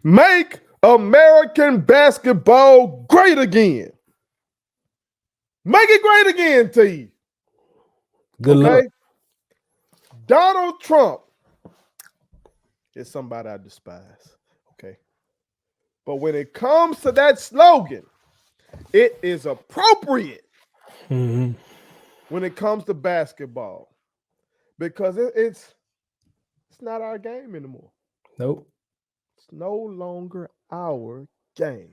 Make American basketball great again. Make it great again, T. Good luck. Donald Trump is somebody I despise. Okay. But when it comes to that slogan, it is appropriate when it comes to basketball because it's not our game anymore. Nope. It's no longer our game.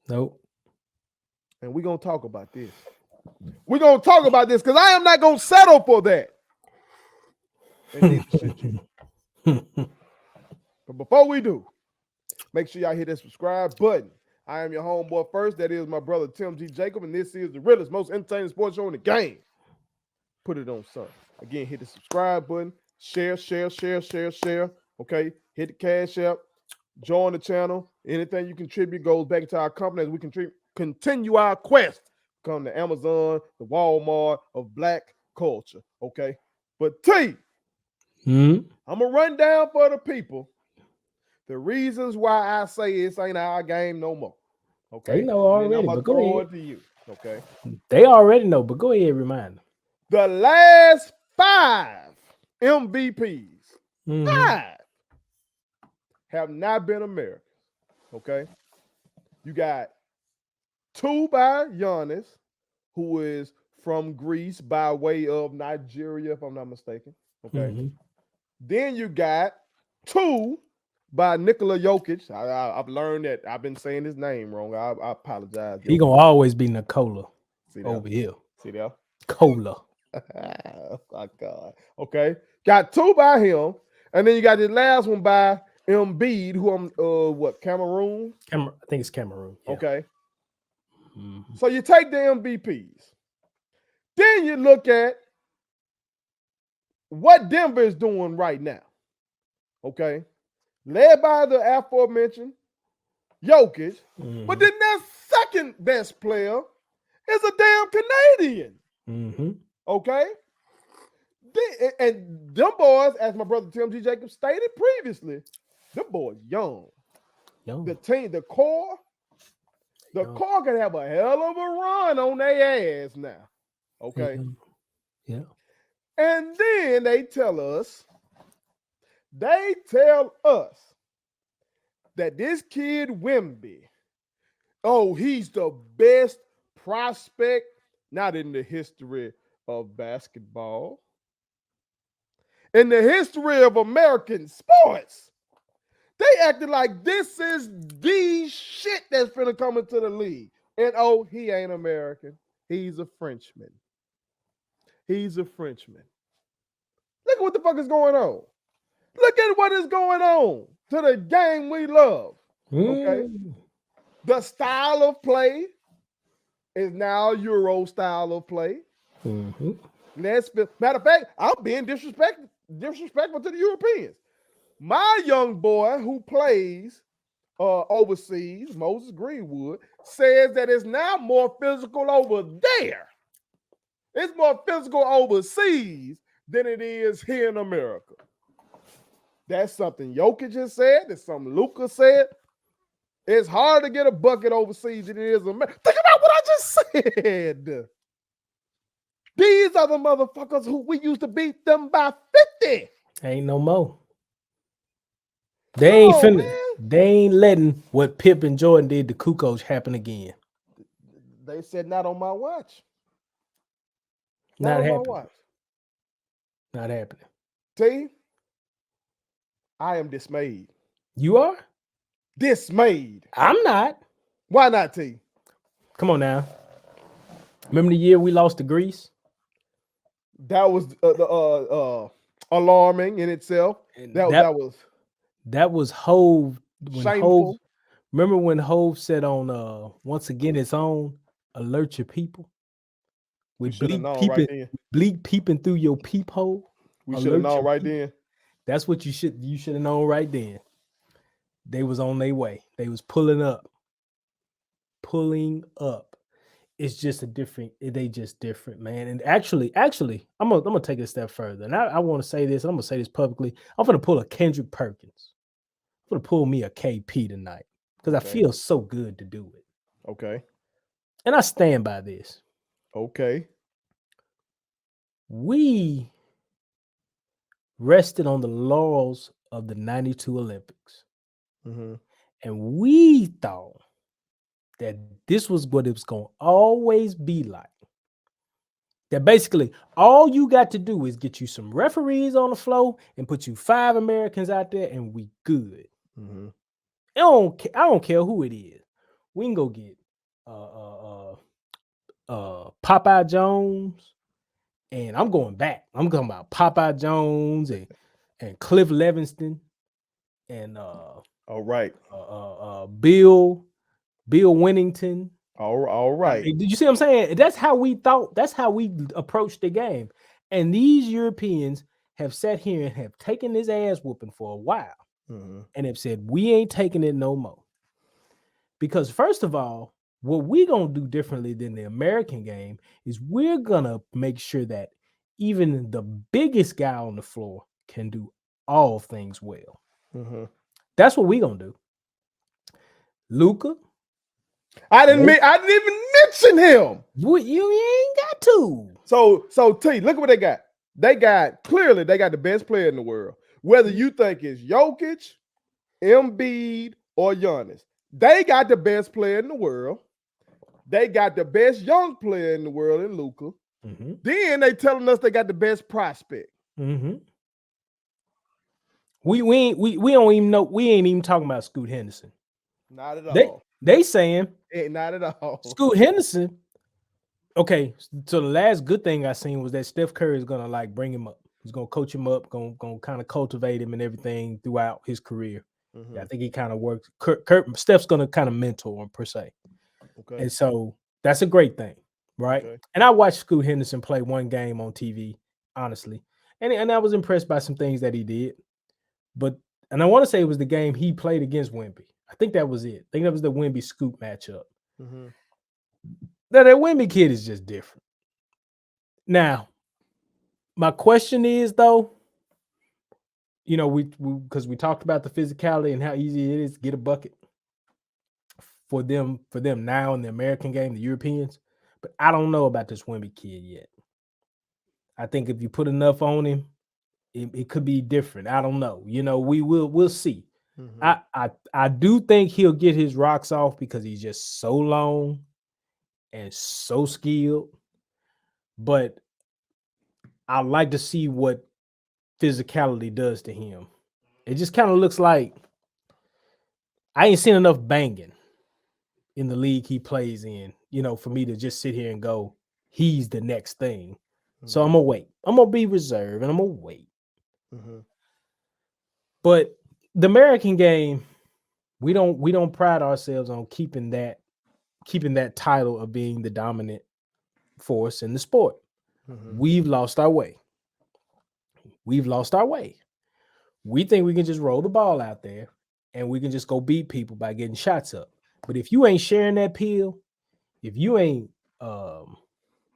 Nope. And we're going to talk about this. We're going to talk about this because I am not going to settle for that. But before we do, make sure y'all hit that subscribe button. I am your homeboy first. That is my brother Tim G. Jacob, and this is the realest, most entertaining sports show in the game. Put it on, son. Again, hit the subscribe button. Share. Okay, hit the Cashapp. Join the channel. Anything you contribute goes back into our company as we continue our quest. Come to Amazon, the Walmart of black culture. Okay, but T, I'm gonna run down for the people the reasons why I say this ain't our game no more. Okay, they know already. I'm gonna but go throw ahead. it to you. Okay, they already know, but go ahead, remind them. the last 5 MVPs, 5 have not been Americans. Okay, you got 2 by Giannis, who is from Greece by way of Nigeria, if I'm not mistaken. Okay, then you got 2 by Nikola Jokic. I've learned that I've been saying his name wrong. I apologize. He gonna always be Nikola over here. See there? Cola. Oh my God. Okay. Got 2 by him. And then you got the last one by Embiid, who I'm Cameroon? I think it's Cameroon. Yeah. Okay. So you take the MVPs. Then you look at what Denver is doing right now. Okay. Led by the aforementioned Jokic. But then their second best player is a damn Canadian. Okay? And them boys, as my brother Tim G. Jacobs stated previously, them boys young. The team, the core can have a hell of a run on their ass now. Okay? Yeah. And then they tell us that this kid Wemby, he's the best prospect, not in the history of basketball, in the history of American sports. They acted like this is the shit that's finna come into the league. And he ain't American. He's a Frenchman. Look at what the fuck is going on. Look at what is going on to the game we love. Okay. The style of play is now Euro style of play. Matter of fact, I'm being disrespectful to the Europeans. My young boy who plays overseas, Moses Greenwood, says that it's now more physical over there. It's more physical overseas than it is here in America. That's something Jokic has said. That's something Luka said. It's hard to get a bucket overseas than it is America. Think about what I just said. These are the motherfuckers who we used to beat them by 50. Ain't no more. They ain't letting what Pip and Jordan did to Kukoc happen again. They said not on my watch. Not happening. Not happening. T, I am dismayed. You are? Dismayed. I'm not. Why not, T? Come on now. Remember the year we lost to Greece? That was alarming in itself. That was Hove. shameful. Remember when Hove said on Once Again It's On, alert your people? With bleak peeping through your peephole. We should have known right then. That's what you should have known right then. They was on their way. They was pulling up. It's just they just different, man. And actually, I'm gonna take it a step further. And I want to say this, I'm gonna say this publicly. I'm gonna pull a Kendrick Perkins. I'm gonna pull me a KP tonight because I feel so good to do it. Okay. And I stand by this. Okay. We rested on the laurels of the 92 Olympics. Mm-hmm. And we thought that this was what it was going to always be like. That basically all you got to do is get you some referees on the floor and put you 5 Americans out there and we good. Mm-hmm. I don't care who it is. We can go get Popeye Jones, and I'm going back. I'm talking about Popeye Jones and Cliff Levingston and All right. Bill Winnington. All right. Did you see what I'm saying? That's how we thought. That's how we approached the game. And these Europeans have sat here and have taken this ass whooping for a while and have said, we ain't taking it no more. Because first of all, what we're going to do differently than the American game is we're going to make sure that even the biggest guy on the floor can do all things well. That's what we're going to do. Luka. I didn't even mention him. You ain't got to. So T, look at what they got. They got the best player in the world. Whether you think it's Jokic, Embiid, or Giannis, they got the best player in the world. They got the best young player in the world in Luka. Then they telling us they got the best prospect. We don't even know. We ain't even talking about Scoot Henderson. Not at all. They saying not at all. Scoot Henderson. Okay, so the last good thing I seen was that Steph Curry is gonna like bring him up. He's gonna coach him up, gonna kind of cultivate him and everything throughout his career. Yeah, I think he kind of works. Steph's gonna kind of mentor him per se. Okay, and so that's a great thing, right? Okay. And I watched Scoot Henderson play one game on TV, honestly, and I was impressed by some things that he did. And I want to say it was the game he played against Wemby. I think that was it. I think that was the Wemby Scoot matchup. Now, that Wemby kid is just different. Now, my question is, though, you know, because we talked about the physicality and how easy it is to get a bucket for them now in the American game, the Europeans. But I don't know about this Wemby kid yet. I think if you put enough on him, it could be different. I don't know. You know, we'll see. I do think he'll get his rocks off because he's just so long and so skilled. But I like to see what physicality does to him. It just kind of looks like I ain't seen enough banging in the league he plays in, you know, for me to just sit here and go, he's the next thing. So I'm gonna wait. I'm gonna be reserved and I'm gonna wait. But the American game, we don't pride ourselves on keeping that title of being the dominant force in the sport. We've lost our way. We think we can just roll the ball out there and we can just go beat people by getting shots up. But if you ain't sharing that pill, if you ain't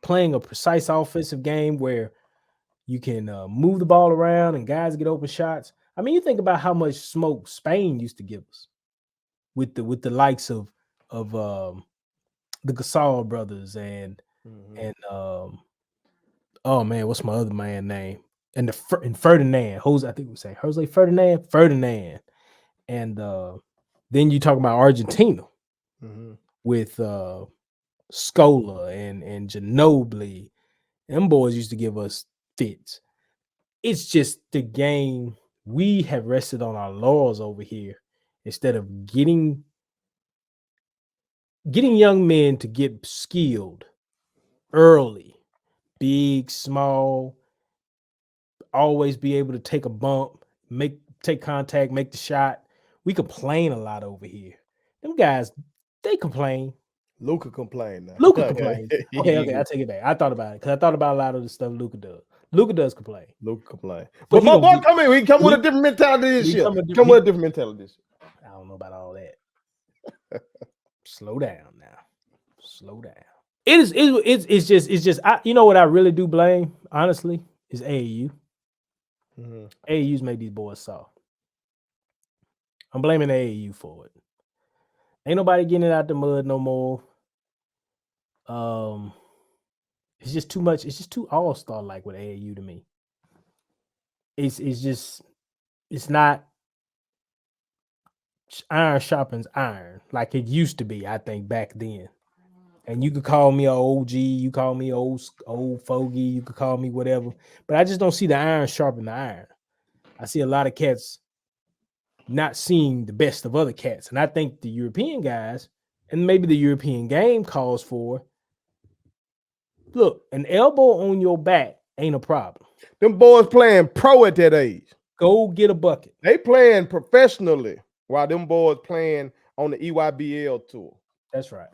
playing a precise offensive game where you can move the ball around and guys get open shots. I mean, you think about how much smoke Spain used to give us with the likes of the Gasol brothers and oh man, what's my other man name? And Ferdinand, Jose Ferdinand, and then you talk about Argentina with Scola and Ginobili. Them boys used to give us fits. It's just the game we have rested on our laurels over here instead of getting young men to get skilled early, big, small, always be able to take a bump, take contact, make the shot. We complain a lot over here. Them guys, they complain. Luka complained. Luka complains. Okay, I take it back. I thought about it because I thought about a lot of the stuff Luka does. Luka does complain. But my boy come in. He come with a different mentality this year. Come with a different mentality this year. I don't know about all that. Slow down now. Slow down. It's just you know what I really do blame, honestly, is AAU. AAU's made these boys soft. I'm blaming AAU for it. Ain't nobody getting it out the mud no more. It's just too much. It's just too all-star like with AAU to me. It's not iron sharpens iron like it used to be, I think, back then. And you could call me an OG, you call me old fogey, you could call me whatever. But I just don't see the iron sharpen the iron. I see a lot of cats not seeing the best of other cats. And I think the European guys, and maybe the European game calls for, look, an elbow on your back ain't a problem. Them boys playing pro at that age. Go get a bucket. They playing professionally while them boys playing on the EYBL tour. That's right.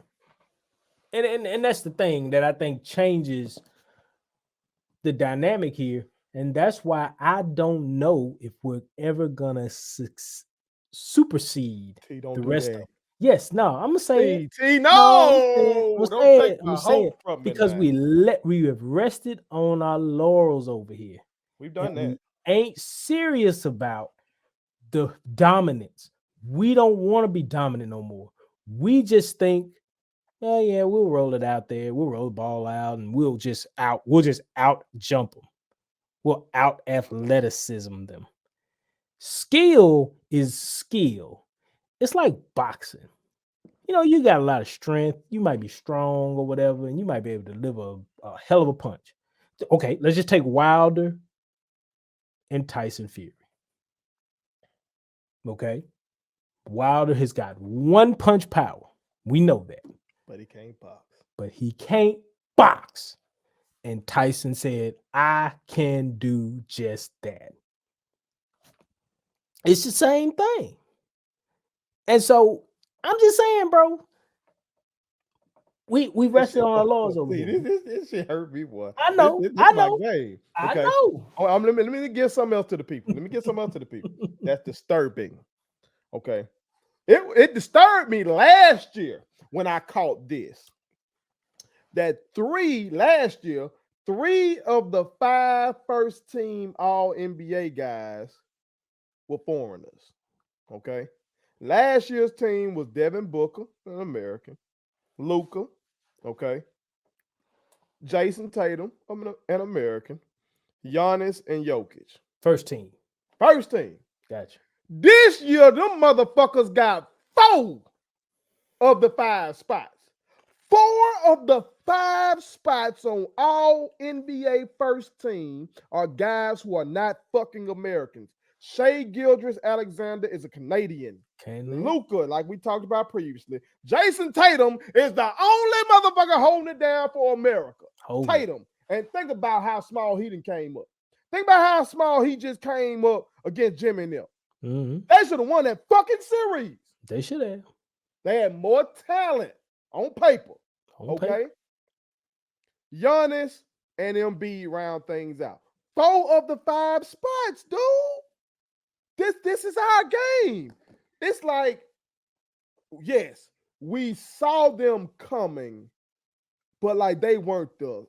And that's the thing that I think changes the dynamic here. And that's why I don't know if we're ever gonna supersede don't the do rest that. of them. Yes, no, I'm gonna say T, no, I'm don't take I'm my saying hope from me because now. we have rested on our laurels over here. We've done that. We ain't serious about the dominance. We don't want to be dominant no more. We just think, oh yeah, we'll roll it out there. We'll roll the ball out and we'll just out jump them. We'll out athleticism them. Skill is skill. It's like boxing. You know, you got a lot of strength. You might be strong or whatever, and you might be able to deliver a hell of a punch. Okay, let's just take Wilder and Tyson Fury. Okay. Wilder has got one punch power. We know that. But he can't box. And Tyson said, I can do just that. It's the same thing. And so I'm just saying, bro, we rested on our laws over here. This shit hurt me, boy. I know. This I my know. game. I Okay. know. Oh, let me give something else to the people. That's disturbing. Okay. It disturbed me last year when I caught this. That last year, 3 of the 5 first team all NBA guys were foreigners. Okay. Last year's team was Devin Booker, an American, Luka, okay, Jason Tatum, an American, Giannis and Jokic. First team. Gotcha. This year, them motherfuckers got 4 of the 5 spots. 4 of the 5 spots on all NBA first team are guys who are not fucking Americans. Shai Gilgeous-Alexander is a Canadian. Luka, like we talked about previously. Jason Tatum is the only motherfucker holding it down for America. Tatum. And think about how small he done came up. Think about how small he just came up against Jimmy and them. Mm-hmm. They should have won that fucking series. They should have. They had more talent on paper. Okay. Giannis and Embiid round things out. 4 of the 5 spots, dude. This is our game. It's like, yes, we saw them coming, but like they weren't the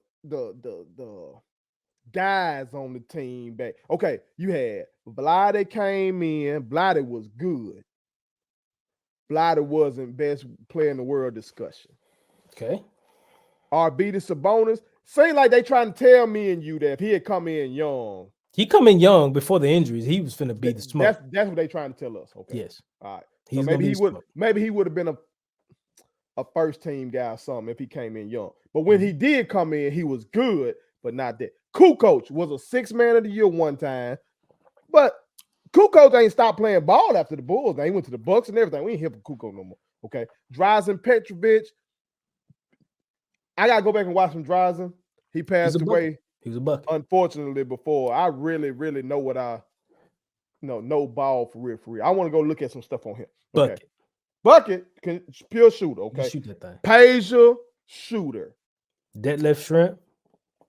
guys on the team back. Okay, you had Vlade came in. Vlade was good. Vlade wasn't best player in the world discussion. Okay. Arvydas Sabonis, seemed like they trying to tell me and you that if he had come in young. He come in young before the injuries. He was finna be the smoke. That's what they trying to tell us. Okay. Yes. All right. So maybe he would have been a first team guy or something if he came in young. But when he did come in, he was good, but not that. Kukoc was a 6th man of the year one time, but Kukoc ain't stopped playing ball after the Bulls. Now he went to the Bucks and everything. We ain't here for Kukoc no more. Okay. Drazen Petrovic. I gotta go back and watch some Drazen. He passed away. He was a bucket. Unfortunately, before I really, really know what know ball for real. I want to go look at some stuff on him. Okay. Bucket, pure shooter. Okay. Shoot that thing. Peja, shooter. Deadlift shrimp,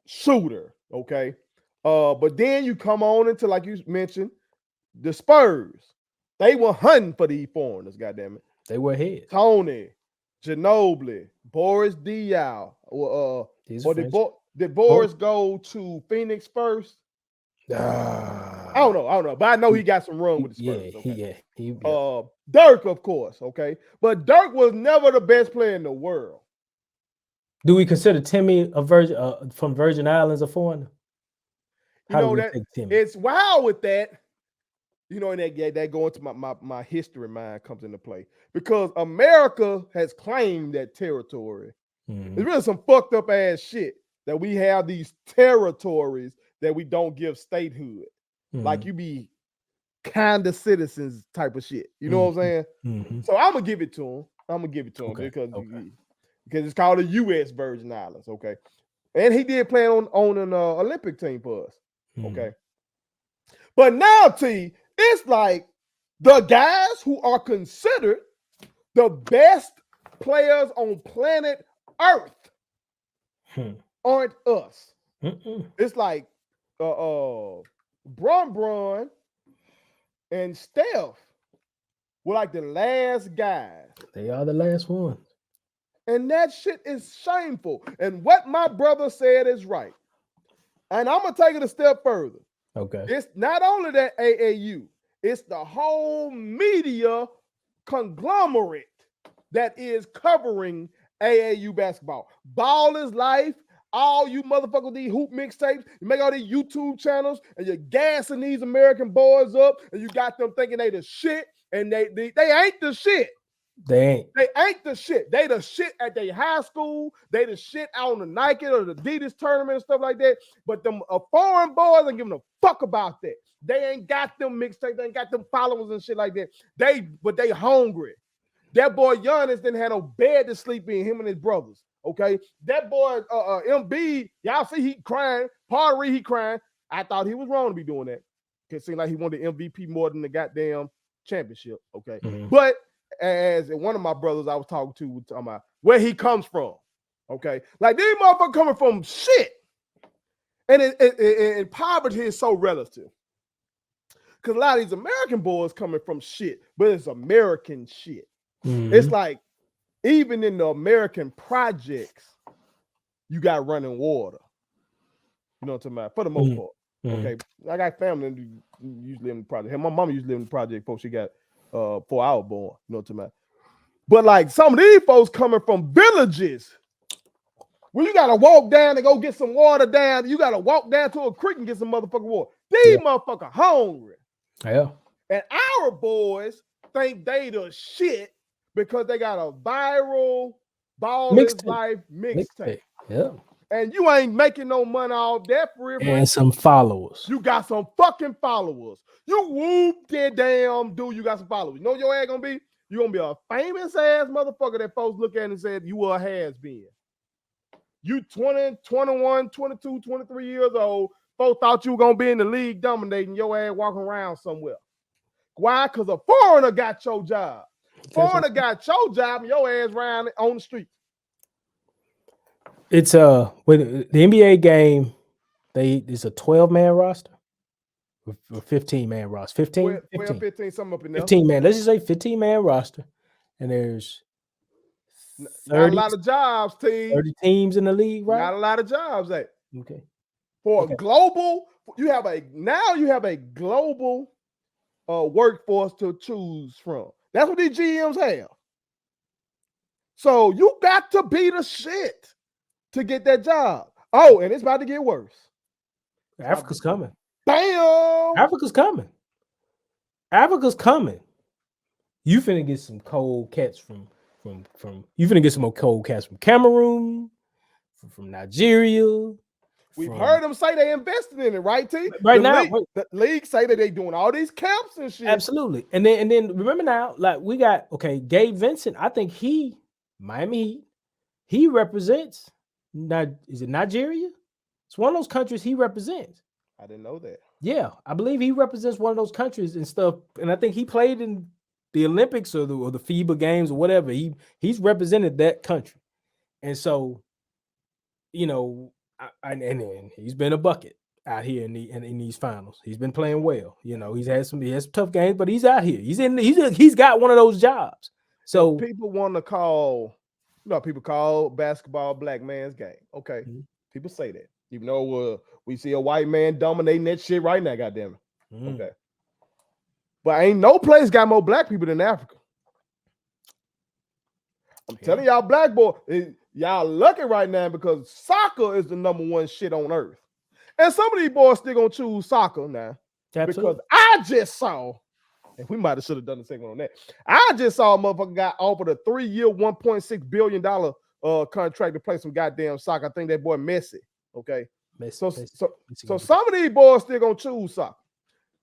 shooter. Okay. But then you come on into, like you mentioned, the Spurs. They were hunting for these foreigners, goddammit. They were ahead. Tony, Ginobili, Boris Diaw. Did Boris go to Phoenix first? I don't know, but I know he got some run with the Spurs. Dirk, of course, okay, but Dirk was never the best player in the world. Do we consider Timmy a Virgin from Virgin Islands a foreigner? How do we take Timmy? It's wild with that. You know, and that going to my history mind comes into play because America has claimed that territory. Mm-hmm. It's really some fucked up ass shit that we have these territories that we don't give statehood. Mm-hmm. Like you be kind of citizens type of shit. You know what I'm saying? Mm-hmm. So I'm gonna give it to him. Because it's called the U.S. Virgin Islands. Okay, and he did play on an Olympic team for us. Mm-hmm. Okay, but now T, it's like the guys who are considered the best players on planet Earth aren't us. Mm-mm. It's like Bron and Steph were like the last guys. They are the last ones. And that shit is shameful. And what my brother said is right. And I'm going to take it a step further. Okay. It's not only that AAU, it's the whole media conglomerate that is covering AAU basketball. Ball is life. All you motherfuckers, these hoop mixtapes, you make all these YouTube channels, and you're gassing these American boys up, and you got them thinking they the shit, and they ain't the shit. They ain't the shit. They the shit at their high school. They the shit out on the Nike or the Adidas tournament and stuff like that. But them foreign boys ain't giving a fuck about that. They ain't got them mixtapes. They ain't got them followers and shit like that. But they hungry. That boy Giannis didn't have no bed to sleep in, him and his brothers. Okay, that boy Embiid, y'all see he crying. Part of the reason he crying, I thought he was wrong to be doing that. It seemed like he wanted the MVP more than the goddamn championship. Okay, but as one of my brothers I was talking about where he comes from. Okay, like these motherfuckers coming from shit, and poverty is so relative. Because a lot of these American boys coming from shit, but it's American shit. Mm-hmm. It's like even in the American projects, you got running water. You know what I'm talking about? For the most part. Okay. I got family that used to live in the project. My mama used to live in the project before she got 4 hours born. You know what I'm talking about? But like some of these folks coming from villages where you gotta walk down and go get some water down. You gotta walk down to a creek and get some motherfucking water. These motherfuckers hungry. Yeah. And our boys think they the shit because they got a viral Ball is Life mixtape. Yeah. And you ain't making no money off that for real. And some followers. You got some fucking followers. You whoop that damn dude, you got some followers. You know what your ass gonna be? You're gonna be a famous ass motherfucker that folks look at and said you a has-been. You 20, 21, 22, 23 years old. Folks thought you were gonna be in the league dominating, your ass walking around somewhere. Why? Because a foreigner got your job. Foreigner got your job and your ass around on the street. It's with the NBA game, it's a 12-man roster. Or 15-man roster. 15? 12, 15, something up in there. 15 man. Let's just say 15-man roster. And there's 30, not a lot of jobs, team. 30 teams in the league, right? Not a lot of jobs, eh? Okay. For a global, you have a global workforce to choose from. That's what these GMs have. So you got to be the shit to get that job. Oh, and it's about to get worse. Africa's coming. Bam! Africa's coming. Africa's coming. You finna get some cold cats from you finna get some more cold cats from Cameroon, from Nigeria. We've heard them say they invested in it, right, T? Right now, the league say that they doing all these camps and shit. Absolutely. And then remember now, like we got Gabe Vincent. I think Miami Heat. He represents is it Nigeria? It's one of those countries he represents. I didn't know that. Yeah, I believe he represents one of those countries and stuff. And I think he played in the Olympics or the FIBA games or whatever. He's represented that country. And so, and he's been a bucket out here in these finals. He's been playing well. He has some tough games, but he's out here. He's got one of those jobs. So people want to call, people call basketball black man's game. Okay, people say that. Even though we see a white man dominating that shit right now, goddamn it. Okay. But ain't no place got more black people than Africa. I'm telling y'all, black boy, y'all lucky right now because soccer is the #1 shit on earth. And some of these boys still gonna choose soccer now. Absolutely. Because I just saw, and we might have should have done the second on that. I just saw a motherfucker got offered a 3-year, $1.6 billion contract to play some goddamn soccer. I think that boy Messi. Okay. So some of these boys still gonna choose soccer.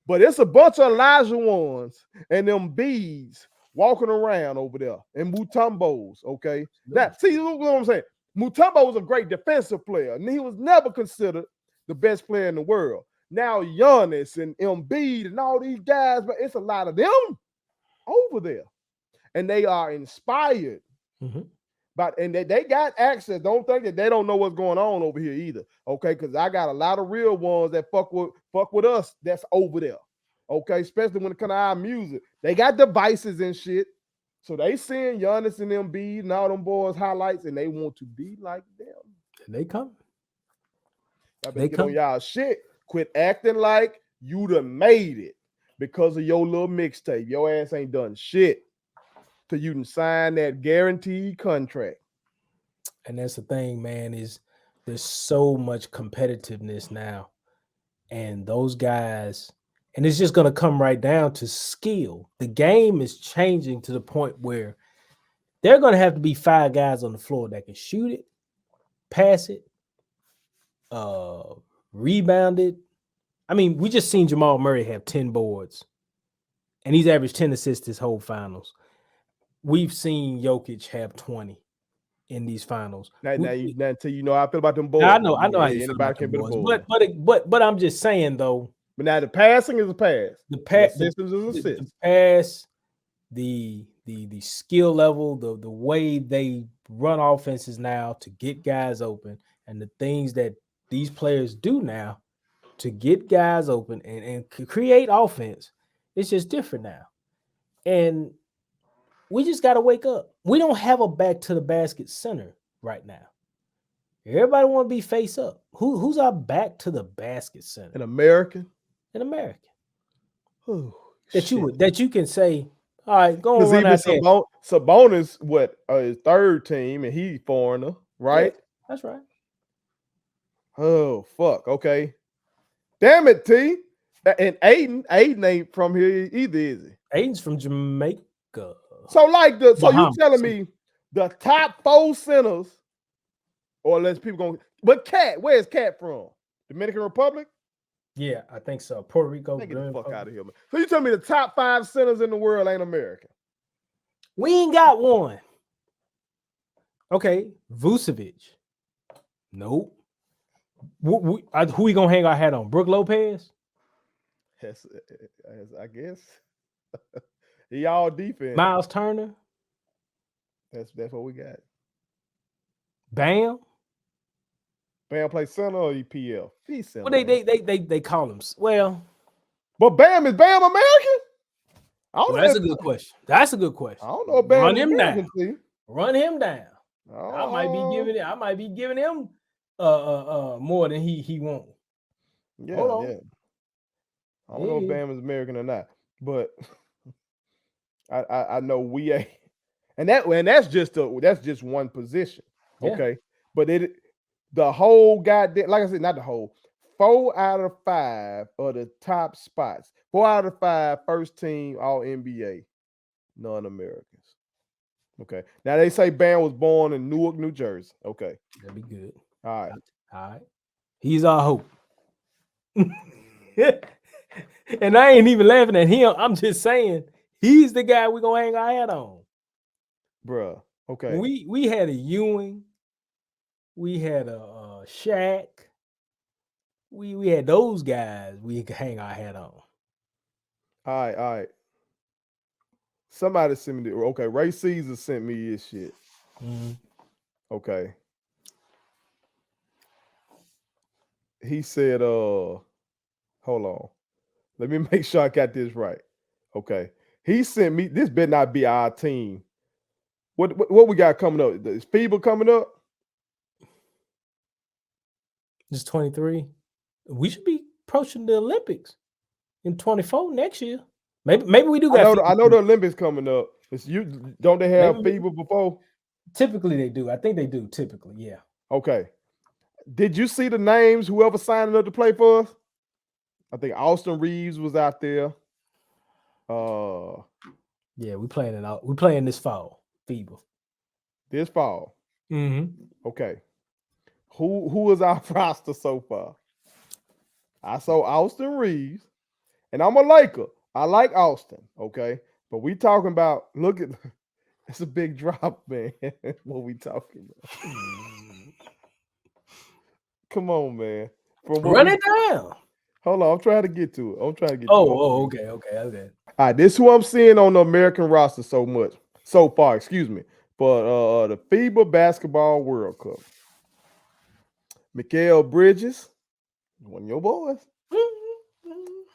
But it's a bunch of Elijah ones and them bees walking around over there and Mutombos, okay? Now, see what I'm saying? Mutombo was a great defensive player, and he was never considered the best player in the world. Now Giannis and Embiid and all these guys, but it's a lot of them over there. And they are inspired. But and they got access. Don't think that they don't know what's going on over here either. Okay, because I got a lot of real ones that fuck with us that's over there. Okay, especially when it comes to our music. They got devices and shit. So they seeing Giannis and Embiid and all them boys highlights, and they want to be like them. And they come. I better get on y'all shit. Quit acting like you done made it because of your little mixtape. Your ass ain't done shit till you can sign that guaranteed contract. And that's the thing, man, is there's so much competitiveness now. And those guys, and it's just going to come right down to skill. The game is changing to the point where they're going to have to be 5 guys on the floor that can shoot it, pass it, rebound it. I mean, we just seen Jamal Murray have 10 boards, and he's averaged 10 assists this whole finals. We've seen Jokic have 20 in these finals. Now until you know how I feel about them boys. I know how you feel about them boys. But I'm just saying though. But now the passing is a pass. The systems is a assist. The pass, the skill level, the way they run offenses now to get guys open, and the things that these players do now to get guys open and create offense, it's just different now. And we just got to wake up. We don't have a back to the basket center right now. Everybody want to be face up. Who's our back to the basket center? An American. Oh, that you can say, all right, go on run out there. Sabonis, his third team, and he foreigner, right? Yeah, that's right. Oh fuck. Okay. Damn it, T. And Aiden ain't from here either, is he? Aiden's from Jamaica. So you telling me the top 4 centers, or unless people going, but Cat, where's Cat from? Dominican Republic? Yeah, I think so. Puerto Rico. Get the fuck out of here, man. So you tell me the top 5 centers in the world ain't American? We ain't got one. Okay, Vucevic. Nope. Who we gonna hang our hat on? Brook Lopez? Yes, I guess. He all defense. Miles Turner. That's what we got. Bam. Bam play center or EPL? He's center. Well, they call him. Well, but Bam is Bam American? That's a good question. That's a good question. I don't know if Bam Run him American, down. Run him down. Oh. I might be giving him more than he wants. Yeah, yeah. I don't know if Bam is American or not, but I know we ain't, and that's just one position, okay. But the whole goddamn, like I said, not the whole. 4 out of 5 are the top spots. 4 out of 5 first team All NBA, non-Americans. Okay. Now they say Bam was born in Newark, New Jersey. Okay, that'd be good. All right. He's our hope. And I ain't even laughing at him. I'm just saying he's the guy we're gonna hang our hat on. Bruh. Okay. We had a Ewing, we had a Shaq. We had those guys we could hang our hat on. All right. Somebody sent me okay. Ray Caesar sent me his shit. Mm-hmm. Okay. He said, hold on. Let me make sure I got this right. Okay. He sent me, this better not be our team. What we got coming up? Is FIBA coming up? It's 23. We should be approaching the Olympics. in 24 next year. Maybe we do I got. know the Olympics coming up. It's you. Don't they have FIBA before? Typically they do. I think they do. Typically, yeah. Okay. Did you see the names? Whoever signed up to play for us? I think Austin Reeves was out there. Yeah, we playing it out. We playing this fall. FIBA. This fall. Mm-hmm. Okay. Who is our roster so far? I saw Austin Reeves, and I'm a Laker. I like Austin. Okay, but we talking about. Look at. It's a big drop, man. What we talking about? Come on, man. Run it down. Hold on, I'm trying to get to it. I'm trying to get. Okay. All right, this is who I'm seeing on the American roster so far. Excuse me, for the FIBA Basketball World Cup. Mikal Bridges, one of your boys.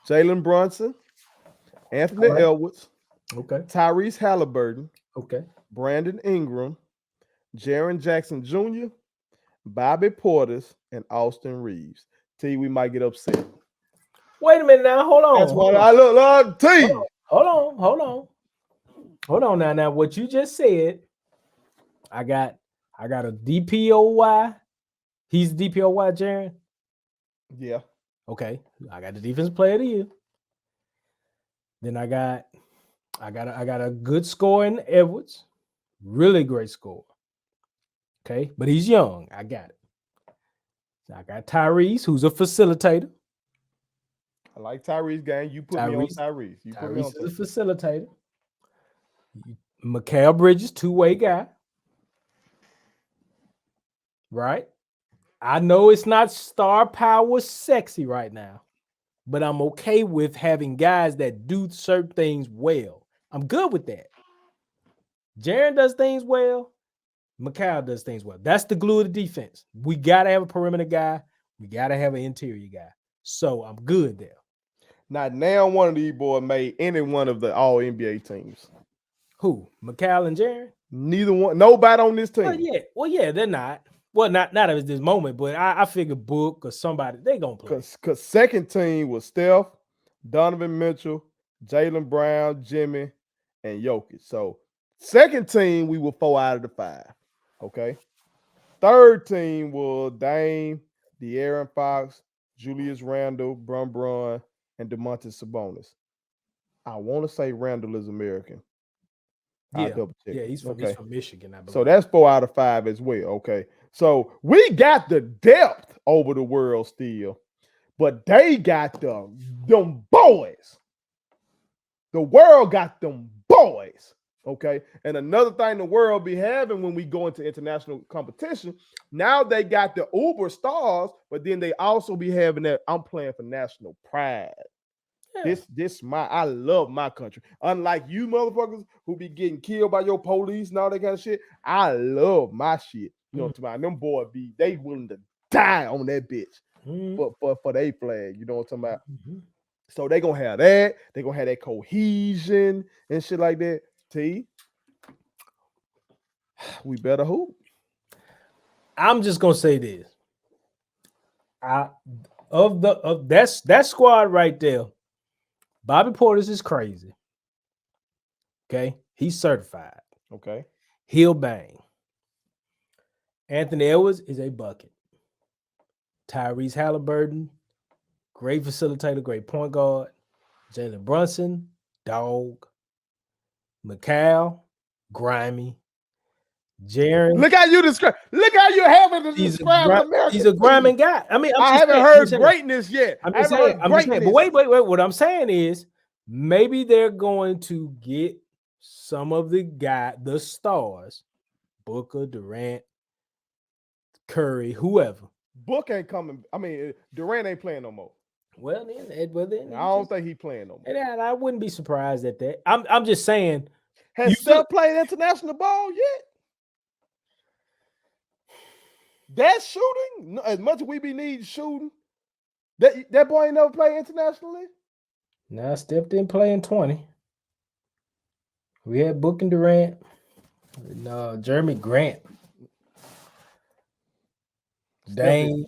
Jalen Brunson, Anthony Edwards. Okay. Tyrese Halliburton. Okay. Brandon Ingram, Jaren Jackson Jr., Bobby Portis, and Austin Reeves. T, we might get upset. Wait a minute now. Hold on. That's why I look like T. Hold on now. Now, what you just said, I got a DPOY. He's DPOY, Jaren? Yeah. Okay. I got the defensive player of the year. Then I got a good score in Edwards. Really great score. Okay, but he's young. I got it. I got Tyrese, who's a facilitator. I like Tyrese game. You put me on Tyrese. Tyrese is a facilitator. Mikal Bridges, two-way guy. Right? I know it's not star power sexy right now, but I'm okay with having guys that do certain things well. I'm good with that. Jaren does things well. Mikal does things well. That's the glue of the defense. We got to have a perimeter guy. We got to have an interior guy. So I'm good there. Now one of these boys made any one of the all NBA teams. Who? Mikal and Jaren? Neither one. Nobody on this team. Well, yeah, they're not. Well, not at this moment, but I figure Book or somebody, they going to play. Because second team was Steph, Donovan Mitchell, Jaylen Brown, Jimmy, and Jokic. So second team, we were 4 out of the 5. Okay. Third team was Dame, De'Aaron Fox, Julius Randle, Bron, and DeMontis Sabonis. I want to say Randle is American. Yeah, he's from Michigan, I believe. So that's 4 out of 5 as well. Okay. So we got the depth over the world still, but they got them boys. The world got them boys. Okay. And another thing the world be having when we go into international competition, now they got the uber stars, but then they also be having that I'm playing for national pride. Yeah. I love my country. Unlike you motherfuckers who be getting killed by your police and all that kind of shit, I love my shit. You know, to my them boys they willing to die on that bitch for their flag. You know what I'm talking about? So they gonna have that. They gonna have that cohesion and shit like that. T, we better hoop. I'm just gonna say this. Of that squad right there, Bobby Portis is crazy. Okay, he's certified. Okay, he'll bang. Anthony Edwards is a bucket. Tyrese Halliburton, great facilitator, great point guard. Jalen Brunson, dog. Mikal, grimy. Jaren. Look how you describe. Look how you having to describe America. He's a grimy guy. I mean, I haven't heard greatness yet. I'm just saying. But wait. What I'm saying is, maybe they're going to get some of the stars, Booker, Durant, Curry, whoever. Book ain't coming. I mean, Durant ain't playing no more. Well, then I don't think he's playing no more. And I wouldn't be surprised at that. I'm just saying. Has Steph played international ball yet? That shooting, as much as we be needing shooting, that boy ain't never played internationally. Nah, Steph didn't play in 20. We had Book and Durant. No, Jeremy Grant. Dame.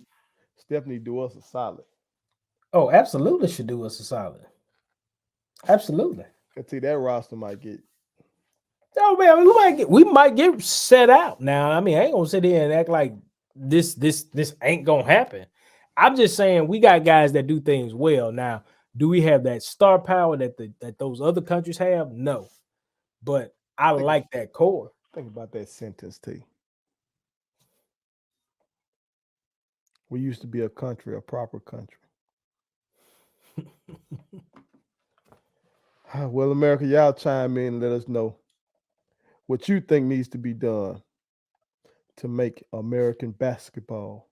Stephanie do us a solid. Oh, absolutely should do us a solid. Absolutely. I see that roster might get. Oh man, we might get set out now. I mean, I ain't gonna sit here and act like this ain't gonna happen. I'm just saying we got guys that do things well. Now, do we have that star power that those other countries have? No, but I like that core. Think about that sentence, T. We used to be a country, a proper country. Well, America, y'all chime in and let us know what you think needs to be done to make American basketball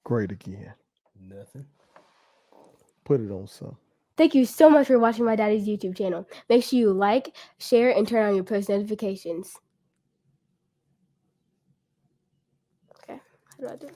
great again. Nothing. Put it on some. Thank you so much for watching my daddy's YouTube channel. Make sure you like, share, and turn on your post notifications. Okay, how do I do it?